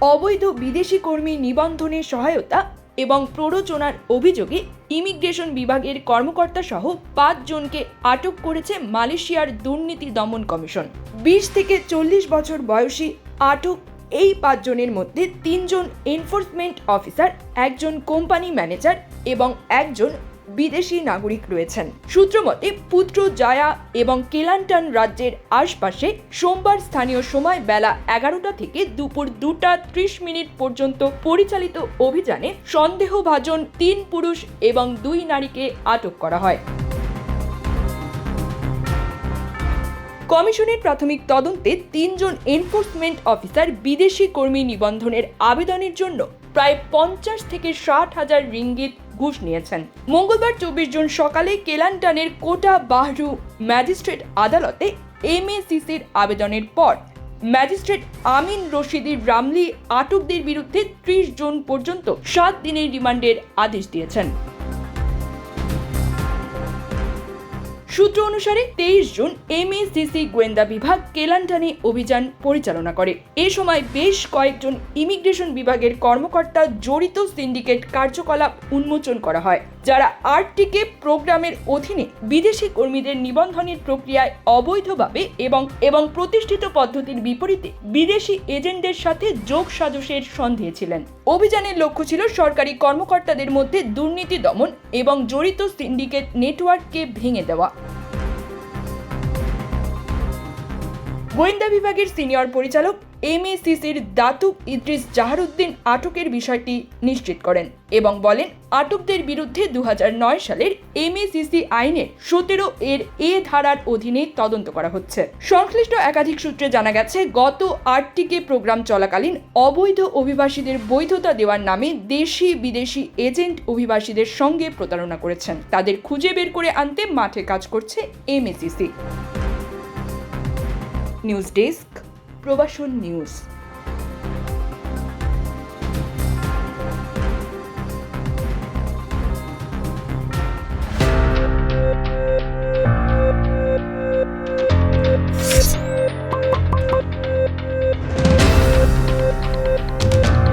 অবৈধ বিদেশি কর্মী নিবন্ধনে সহায়তা এবং প্ররোচনার অভিযোগে ইমিগ্রেশন বিভাগের কর্মকর্তা সহ 5 জনকে আটক করেছে মালয়েশিয়ার দুর্নীতি দমন কমিশন। 20 থেকে 40 বছর বয়সী আটক এই 5 জনের মধ্যে 3 জন এনফোর্সমেন্ট অফিসার, 1 জন কোম্পানি ম্যানেজার এবং 1 জন বিদেশি নাগরিক রয়েছেন। সূত্র মতে পুত্র জায়া এবং কেলান্টান রাজ্যের আশপাশে সোমবার স্থানীয় সময় বেলা 11টা থেকে দুপুর 2:30 পর্যন্ত পরিচালিত অভিযানে সন্দেহভাজন 3 পুরুষ এবং 2 নারীকে আটক করা হয়। কমিশনের প্রাথমিক তদন্তে 3 জন এনফোর্সমেন্ট অফিসার বিদেশি কর্মী নিবন্ধনের আবেদনের জন্য প্রায় 50 থেকে 60 হাজার রিঙ্গিত ঘুষ নিয়েছেন। মঙ্গলবার 24 জুন সকালে কেলান্টানের কোটা বাহরু ম্যাজিস্ট্রেট আদালতে এমএসিসির আবেদনের পর ম্যাজিস্ট্রেট আমিন রশিদির রামলি আটকদের বিরুদ্ধে 30 জুন পর্যন্ত 7 দিনের রিমান্ডের আদেশ দিয়েছেন। সূত্র অনুসারে 23 জুন এমএসিসি গোয়েন্দা বিভাগ কেলান্টানে অভিযান পরিচালনা করে। এ সময় বেশ কয়েকজন ইমিগ্রেশন বিভাগের কর্মকর্তা জড়িত সিন্ডিকেট কার্যকলাপ উন্মোচন করা হয়, যারা আরটিকে প্রোগ্রামের অধীনে বিদেশি কর্মীদের নিবন্ধনের প্রক্রিয়ায় অবৈধভাবে এবং প্রতিষ্ঠিত পদ্ধতির বিপরীতে বিদেশি এজেন্টদের সাথে যোগ সাজশের সন্দেহে ছিলেন। অভিযানের লক্ষ্য ছিল সরকারি কর্মকর্তাদের মধ্যে দুর্নীতি দমন এবং জড়িত সিন্ডিকেট নেটওয়ার্ককে ভেঙে দেওয়া। গোয়েন্দা বিভাগের সিনিয়র পরিচালক এমএসিসির দাতুক ইদ্রিস জাহারুদ্দিন আটকের বিষয়টি নিশ্চিত করেন এবং বলেন, আটকদের বিরুদ্ধে 2009 সালের এমএসিসি আইনের 17 এর এ ধারার অধীনে তদন্ত করা হচ্ছে। সংশ্লিষ্ট একাধিক সূত্রে জানা গেছে, গত আরটিকে প্রোগ্রাম চলাকালীন অবৈধ অভিবাসীদের বৈধতা দেওয়ার নামে দেশি বিদেশি এজেন্ট অভিবাসীদের সঙ্গে প্রতারণা করেছেন। তাদের খুঁজে বের করে আনতে মাঠে কাজ করছে MACC. News desk, Probashon news.